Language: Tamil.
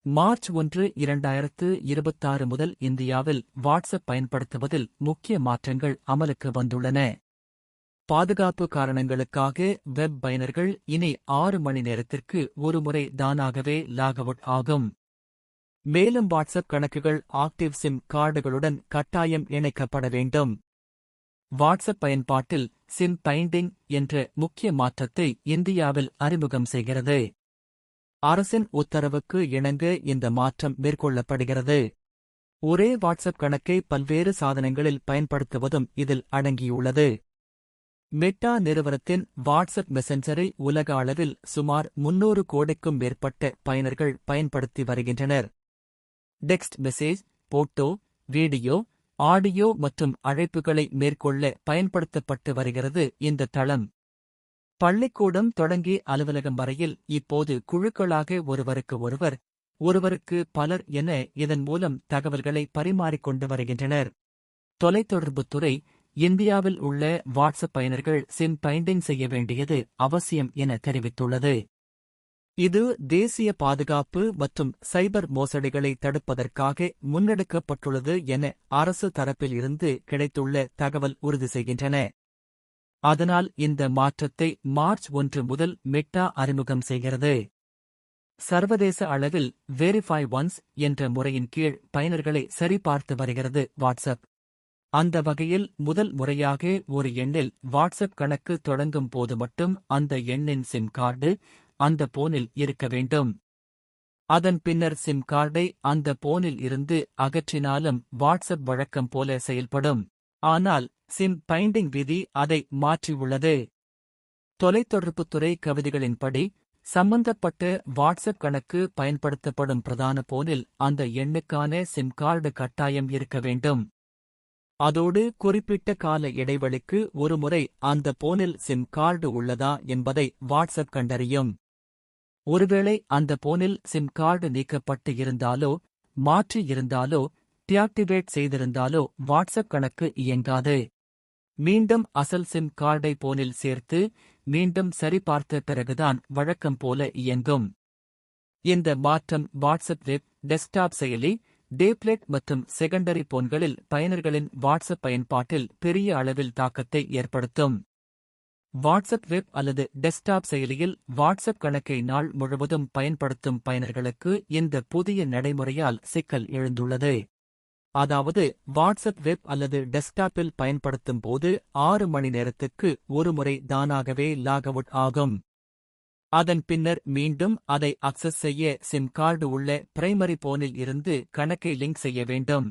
மார்ச் 1, 2026 முதல் இந்தியாவில் வாட்ஸ்அப் பயன்படுத்துவதில் முக்கிய மாற்றங்கள் அமலுக்கு வந்துள்ளன. பாதுகாப்பு காரணங்களுக்காக வெப் பயனர்கள் இனி 6 மணி நேரத்திற்கு ஒருமுறை தானாகவே லாக் அவுட் ஆகும். மேலும் வாட்ஸ்அப் கணக்குகள் ஆக்டிவ் சிம் கார்டுகளுடன் கட்டாயம் இணைக்கப்பட வேண்டும். வாட்ஸ்அப் பயன்பாட்டில் சிம் பைண்டிங் என்ற முக்கிய மாற்றத்தை இந்தியாவில் அறிமுகம் செய்கிறது. அரசின் உத்தரவுக்கு இணங்க இந்த மாற்றம் மேற்கொள்ளப்படுகிறது. ஒரே வாட்ஸ்அப் கணக்கை பல்வேறு சாதனங்களில் பயன்படுத்துவதும் இதில் அடங்கியுள்ளது. மெட்டா நிறுவனத்தின் வாட்ஸ்அப் மெசஞ்சரை உலக அளவில் சுமார் 300 கோடிக்கும் மேற்பட்ட பயனர்கள் பயன்படுத்தி வருகின்றனர். Text message, photo, video, audio மற்றும் அழைப்புகளை மேற்கொள்ள பயன்படுத்தப்பட்டு வருகிறது இந்த தளம். பள்ளிக்கூடம் தொடங்கி அலுவலகம் வரையில் இப்போது குழுக்களாக ஒருவருக்கு ஒருவர், ஒருவருக்கு பலர் என இதன் மூலம் தகவல்களை பரிமாறிக்கொண்டு வருகின்றனர். தொலைத்தொடர்புத்துறை இந்தியாவில் உள்ள வாட்ஸ்அப் பயனர்கள் சிம் பைண்டிங் செய்ய வேண்டியது அவசியம் என தெரிவித்துள்ளது. இது தேசிய பாதுகாப்பு மற்றும் சைபர் மோசடிகளை தடுப்பதற்காக முன்னெடுக்கப்பட்டுள்ளது என அரசு தரப்பில் இருந்து கிடைத்துள்ள தகவல் உறுதி செய்கின்றன. அதனால் இந்த மாற்றத்தை மார்ச் 1 முதல் மெட்டா அறிமுகம் செய்கிறது. சர்வதேச அளவில் வெரிஃபை ஒன்ஸ் என்ற முறையின் கீழ் பயனர்களை சரிபார்த்து வருகிறது வாட்ஸ்அப். அந்த வகையில் முதல் முறையாக ஒரு எண்ணில் வாட்ஸ்அப் கணக்கு தொடங்கும் போது மட்டும் அந்த எண்ணின் சிம் கார்டு அந்த போனில் இருக்க வேண்டும். அதன் பின்னர் சிம் கார்டை அந்த போனில் இருந்து அகற்றினாலும் வாட்ஸ்அப் வழக்கம் போல செயல்படும். ஆனால் சிம் பைண்டிங் விதி அதை மாற்றியுள்ளது. தொலைத்தொடர்புத்துறை கவிதைகளின்படி சம்பந்தப்பட்ட வாட்ஸ்அப் கணக்கு பயன்படுத்தப்படும் பிரதான போனில் அந்த எண்ணுக்கான சிம் கார்டு கட்டாயம் இருக்க வேண்டும். அதோடு குறிப்பிட்ட கால இடைவெளிக்கு ஒருமுறை அந்த போனில் சிம் கார்டு உள்ளதா என்பதை வாட்ஸ்அப் கண்டறியும். ஒருவேளை அந்த போனில் சிம் கார்டு நீக்கப்பட்டு இருந்தாலோ, மாற்றி இருந்தாலோ, டிஆக்டிவேட் செய்திருந்தாலோ வாட்ஸ்அப் கணக்கு இயங்காது. மீண்டும் அசல் சிம் கார்டை போனில் சேர்த்து மீண்டும் சரிபார்த்த பிறகுதான் வழக்கம் போல இயங்கும். இந்த மாற்றம் வாட்ஸ்அப் வெப், டெஸ்க்டாப் செயலி, டேப்லெட் மற்றும் செகண்டரி போன்களில் பயனர்களின் வாட்ஸ்அப் பயன்பாட்டில் பெரிய அளவில் தாக்கத்தை ஏற்படுத்தும். வாட்ஸ்அப் வெப் அல்லது டெஸ்க்டாப் செயலியில் வாட்ஸ்அப் கணக்கை நாள் முழுவதும் பயன்படுத்தும் பயனர்களுக்கு இந்த புதிய நடைமுறையால் சிக்கல் எழுந்துள்ளது. அதாவது வாட்ஸ்அப் வெப் அல்லது டெஸ்க்டாப்பில் பயன்படுத்தும் போது 6 மணி நேரத்துக்கு ஒருமுறை தானாகவே லாக் அவுட் ஆகும். அதன் பின்னர் மீண்டும் அதை அக்சஸ் செய்ய சிம் கார்டு உள்ள பிரைமரி போனில் இருந்து கணக்கை லிங்க் செய்ய வேண்டும்.